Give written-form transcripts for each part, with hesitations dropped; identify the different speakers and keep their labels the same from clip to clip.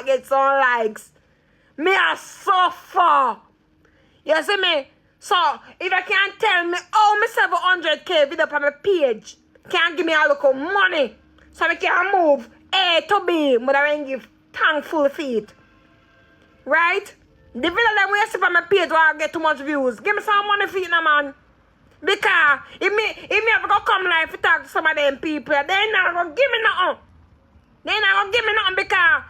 Speaker 1: start get some likes. Me a suffer. You see me? So, if I can't tell me how me 700k video on my page, can't give me a little money, so I can move A to B, but I can give thankful feet. Right? The video that we see on my page where I get too much views, give me some money for it now, man. Because if me ever go come live to talk to some of them people, they not gonna give me nothing. They not gonna give me nothing because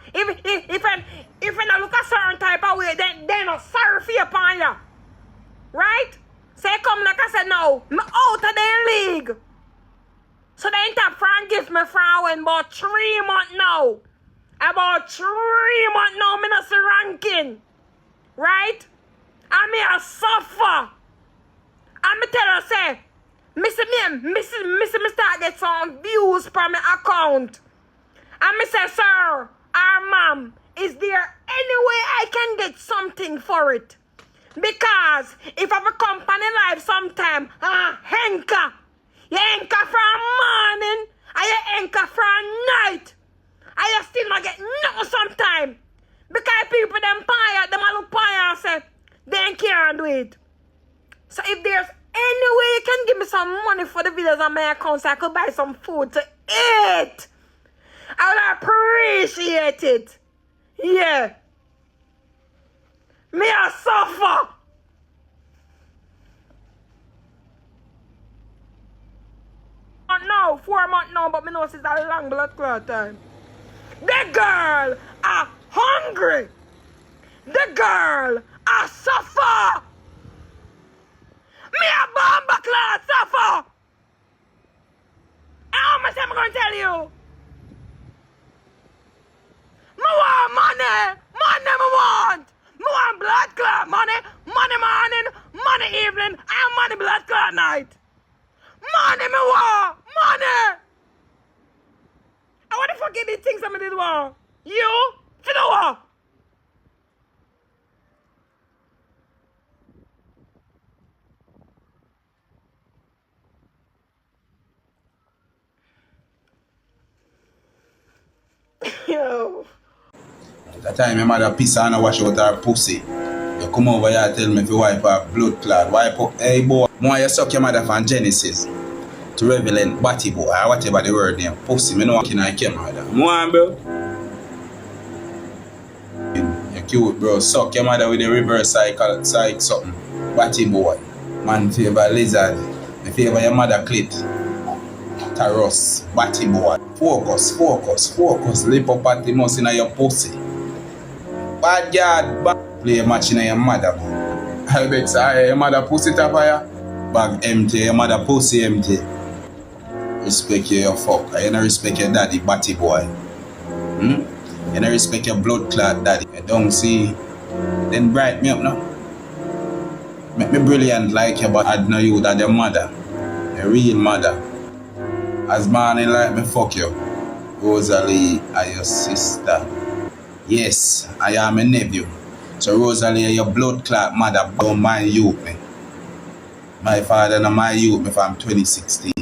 Speaker 1: if I look a certain type of way, they not sorry for you upon you. Right? So they come like I said, no, I'm out of their league. So they ain't have friend gift me from when about 3 months now. About 3 months now, me not see ranking. Right? And me a suffer. And me tell her, say, me start get some views from my account. And me say, sir, or ma'am, is there any way I can get something for it? Because if I have a company live sometime, henka. You henka from morning, and you henka from night. And you still not get nothing sometime. Because people them pay, them a look pay and say, they can't do it. So if there's any way you can give me some money for the videos on my account so I could buy some food to eat, I would appreciate it. Yeah. Me a suffer. No, 4 months now, but me know it's a long blood clot time. The girl are hungry. The girl are suffer. Me a bomba clot suffer. And how much am I going to tell you? Me want money. Money me want. Me want blood clot money. Money morning, money evening, and money blood clot night. Money me want. Money. I want to forget these things I did want. You? You know what? Yo.
Speaker 2: That time my mother piss and wash out her pussy. You come over here and tell me if you wipe her blood clot. Wipe up, hey boy. More you suck your mother from Genesis to Revelent Batty boy or whatever the word name. Pussy, me no walking on camera. More bro. You're cute bro. Suck your mother with the reverse cycle something. Batty boy. Man favor lizard. Me favor your mother clit. Taros, batty boy. Focus. Lip up at the mouse in your pussy. Bad yard, play a match in your mother. I bet your mother pussy tap here. Bag empty, your mother pussy empty. Respect your fuck. You don't respect your daddy, batty boy. You don't respect your blood clot daddy. You don't see. Then bright me up now. Make me brilliant like you, but I'd know you that your mother. Your real mother. As man in like me fuck you. Rosalie are your sister. Yes, I am a nephew. So Rosalie, your blood clot mother don't mind youth me. My father and my youth me from 2016.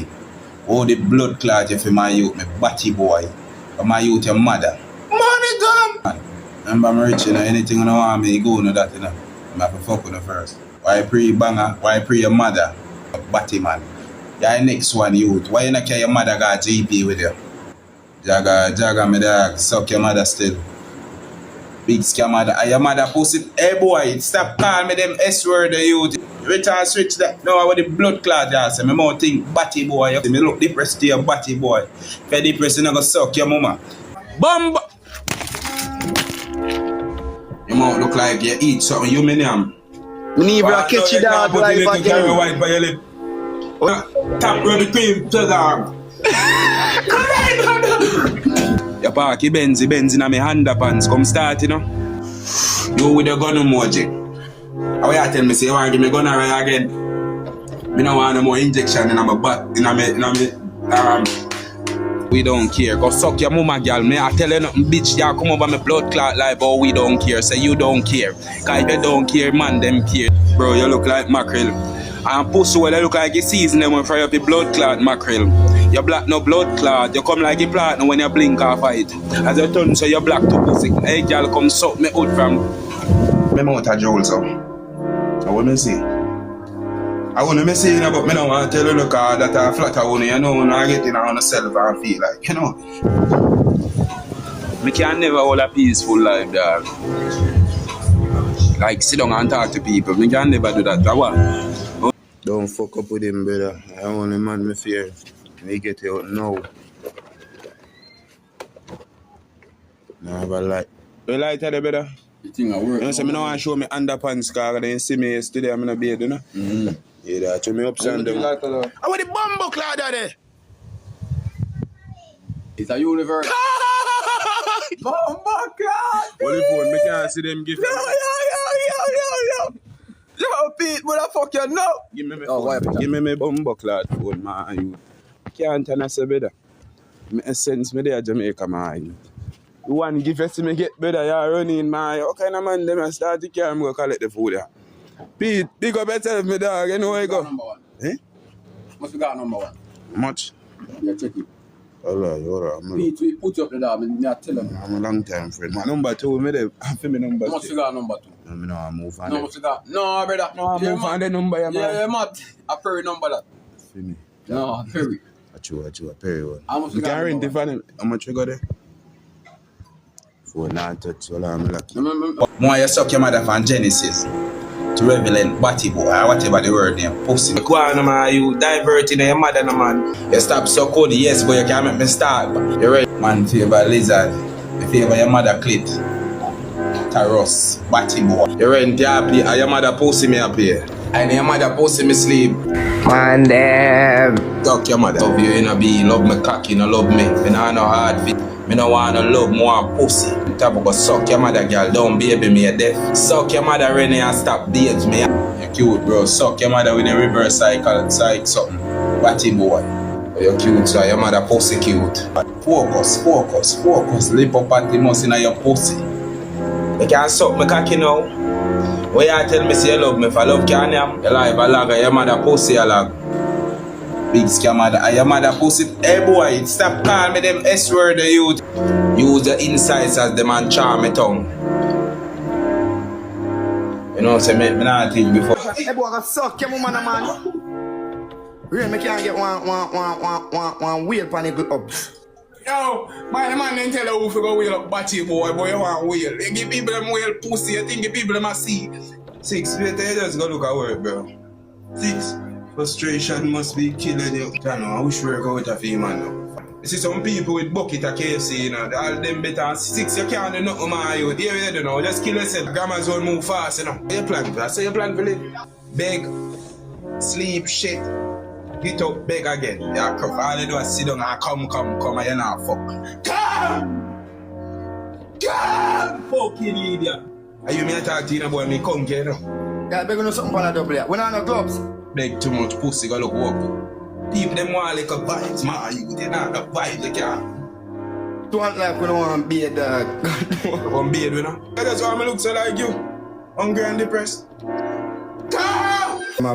Speaker 2: All the blood clot you for my youth me, batty boy. For my youth your mother. Money come! Remember I'm rich, you know, anything you know want me, you go know that, you know. I have to fuck with you first. Why pray banger? Why pray your mother? Batty man. You're the next one youth. Why you not care your mother got GP with you? Jaga me dog, suck your mother still. Big scam mother. Your mother pussy. Hey boy, stop calling me them S word youth. Rich and switch that. No, I want the blood clot just say. Me more think batty boy. Me look depressed to your batty boy. If you're depressed, you're not gonna suck your mama. Bumba! You might look like you eat something you medium.
Speaker 3: Me need to catch you dog like again.
Speaker 2: White by your lip. Tap run the cream to dog. Your parky Benz in my underpants. Come start, you know. You with your gun emoji. How you tell me say you want to give me gun right again? Me no want no more injection in my butt, in my We don't care. Go suck your mama, girl. Me, I tell you nothing, bitch. You come over my blood clot life, but we don't care. Say you don't care. Cause if you don't care, man, them care. Bro, you look like mackerel. And pussy, well, you look like you season them when fry up your blood clot mackerel. You black no blood clot. You come like a platinum when you blink off it. As you turn, so you black to pussy. Hey, girl, come suck me out from. Me mouth a jowl, so. I want me see. I want to see, but me don't want to tell you, look, that I flat I want you know, I get in on myself and feel like, you know. Me can never hold a peaceful life, dog. Like, sit down and talk to people. Me can never do that. What? Don't fuck up with him, brother. I only man me fear. Me get you out now. Never like. You like that, brother?
Speaker 3: You think I work?
Speaker 2: You know, so me don't want to show me underpants, because they see me yesterday, I'm in a bed, you know?
Speaker 3: Mm-hmm.
Speaker 2: Yeah, that to me upside down.
Speaker 3: Like that,
Speaker 2: I want the bumbo cloud there.
Speaker 3: It's a universe. Bumbo cloud.
Speaker 2: What the phone? Me can't see them give.
Speaker 3: Yo, Pete, what the fuck you know?
Speaker 2: Give me my
Speaker 3: Oh,
Speaker 2: phone. Give me my bumbo cloud phone, man. You can't tell us better. Me sense me there Jamaica, man. You want to give us to me get better, you're running, man. What kind of man them I start to carry me go collect the food there? Pete, big up yourself, me dog. You know where you go?
Speaker 3: Number one.
Speaker 2: Eh?
Speaker 3: Must be got number one.
Speaker 2: How much?
Speaker 3: Yeah, check it.
Speaker 2: Alright.
Speaker 3: Pete, we put you up the dog, me I tell him.
Speaker 2: I'm a long time friend. My number 2, me there. I feel me number 2.
Speaker 3: Must be got number 2.
Speaker 2: No, me know I move on.
Speaker 3: No, must be got. No, brother.
Speaker 2: No, I move on the number, yeah, man.
Speaker 3: Yeah, man. I pay number that.
Speaker 2: Feel me?
Speaker 3: No, very.
Speaker 2: I pay one.
Speaker 3: How much
Speaker 2: You
Speaker 3: you got
Speaker 2: can rent
Speaker 3: number
Speaker 2: it for them. How much you got there? For not touch, so I'm lucky.
Speaker 3: Remember?
Speaker 2: More you suck your mother from Genesis to Revelation, Batty boy, or whatever the word name, pussy. Go on, man, you diverting your mother, no, man. You stop so cold, yes, but you can't make me start. You ready? Man, favor lizard. You favor your mother clit. Taros, Batty boy. You rent your play, and your mother pussy me up here. And your mother pussy me sleep.
Speaker 1: Man, them.
Speaker 2: Suck your mother. Love you, you know, be love me cocky, you know, love me. Me nah no hard fit. Me no wanna love more pussy. Tap go suck your mother, girl. Don't baby me a death. Suck your mother, Renee, and stop dates me. You're cute, bro. Suck your mother with a reverse cycle, something. Batty boy. You're cute, so your mother pussy cute. Focus. Lip up at the most in your pussy. You can't suck me cocky now. When you tell me say you love me, if I love can you live a lag, your mother pussy a lag. Big scammer, and your mother pussy. Hey boy, stop calling me them S-word the youth. Use the insides as the man charm me tongue. You know, say me not think before.
Speaker 3: Hey boy, I got suck your woman, man. Really, me can't get one wheel pan it up.
Speaker 2: Yo, my man didn't tell you who to go wheel up batty boy you want wheel. You give people them wheel pussy, you think the people them a see. 6, wait, you just go look at work, bro. 6. Frustration must be killing you. I know, I wish we were going to a man now. You see some people with bucket of KFC, you know, all them better. 6, you can't do nothing, man. You don't know, just kill yourself. Grandma's zone move fast, you know. You plan for that, so you plan for live. Beg, sleep, shit. Get up, beg again. Yeah, come. All you do is sit down and come, and you're not fuck. Come! Fucking idiot. Are you me a talk to you, boy? Me come here, no?
Speaker 3: Yeah, beg on something for the double here. We don't have no gloves.
Speaker 2: Beg too much pussy, go look walk. People them want like a vibes, man. You they not the vibes, they can't.
Speaker 3: Don't like we don't want to be a dog.
Speaker 2: One beard, you know? That's why I look so like you. Hungry and depressed. Oh, no, I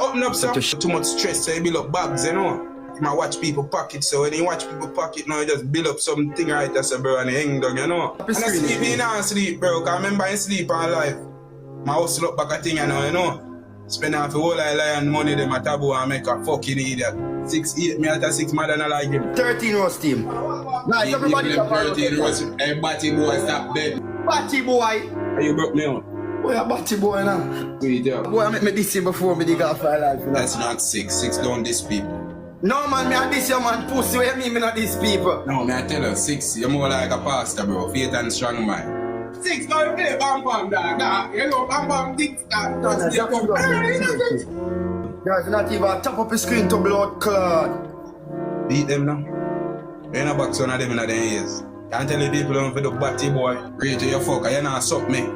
Speaker 2: open up some too much stress, so you build up bags, you know. I watch people pocket, so when you watch people pocket, now you just build up something right there, so bro, and you hang down, you know. And I sleep in and sleep, bro, because I remember I sleep all life. My house look back a thing, you know. Spend half the whole lion money, them a taboo and make a fucking idiot. 6, 8, me at a 6 mother and I like him.
Speaker 3: 13 roast team. Nice, everybody.
Speaker 2: 13 roast. Hey, Batty boy, stop dead.
Speaker 3: Batty boy.
Speaker 2: How you broke me out?
Speaker 3: Boy, a batty boy now.
Speaker 2: Wait, yeah.
Speaker 3: Boy, I make me this year before me dig off my life.
Speaker 2: That's not 6. 6 don't this people.
Speaker 3: No man, me a this year man pussy. What you mean me not these people?
Speaker 2: No, me I tell you, 6, you're more like a pastor, bro. Faith and strong mind. 6, now you play bam bam, dog. You know, bam bam, dicks, dog.
Speaker 3: Guys, not even top up the screen to blood clot.
Speaker 2: Beat them now. You ain't a box one of them in the ears. Can't tell the people don't for the batty boy. Rate you fuck, you not suck me.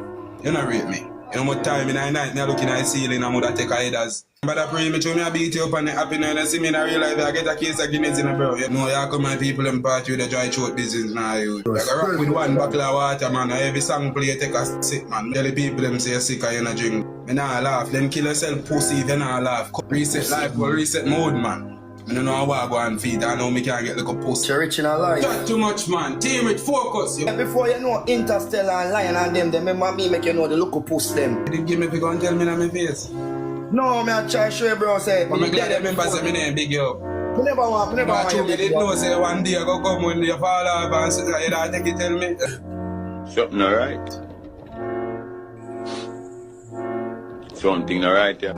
Speaker 2: You not rate me. You know more time in the night, me looking at the ceiling and would take a headers. But I pray me through me I beat you up on the happiness and see me and I realize I get a case of Guinness in a bro. You know, you come my people and party with the dry throat disease now, you. Like I rock with one bottle of water, man. Every song play, you take a sip, man. Tell the people them say you're sick and you not drink. Me nah laugh, then kill yourself pussy if you nah laugh. Reset life, but reset mode, man. I don't know how I go and feed, I know me can't get like a pussy.
Speaker 3: You're rich in a life.
Speaker 2: Not too much, man. Team rich, focus. You.
Speaker 3: Before you know Interstellar and Lion and them remember me make you know the look of puss them.
Speaker 2: You did give me if you go and tell me in my face.
Speaker 3: No, me I try show you bro say.
Speaker 2: But I'm glad you remember say me name big you up.
Speaker 3: You never want
Speaker 2: You didn't know say one day I go come when you fall off and say you don't think you tell me.
Speaker 4: Something alright. Something alright, yeah.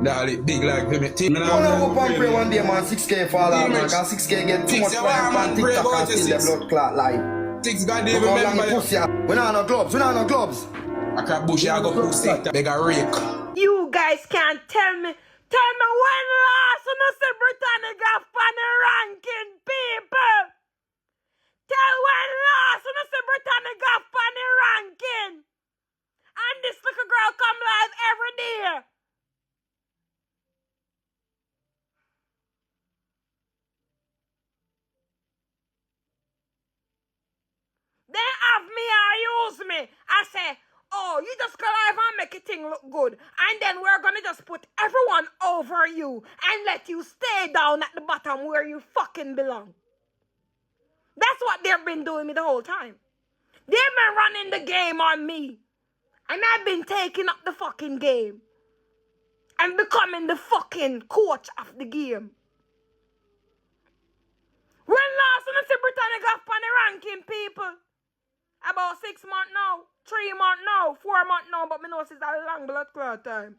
Speaker 2: Dali, big like me. Team,
Speaker 3: I'm gonna go and pray one day, man. 6K fall out, man. Cause 6K get too much like on TikTok and still the blood clot live.
Speaker 2: 6 God even remember you.
Speaker 3: We not no gloves, we not no gloves.
Speaker 2: I can't bush, I go pussy. Beg a rake.
Speaker 1: You guys can't tell me when last on the Britannic got funny ranking, people. Tell when last on the Britannic got funny ranking. And this little girl come live every day. They have me or use me. I say, oh, you just go live and make it thing look good. And then we're going to just put everyone over you and let you stay down at the bottom where you fucking belong. That's what they've been doing me the whole time. They've been running the game on me. And I've been taking up the fucking game. And becoming the fucking coach of the game. When last on the Britannic got on the ranking, people? About 6 months now, 3 months now, 4 months now, but me know it's a long blood clot time.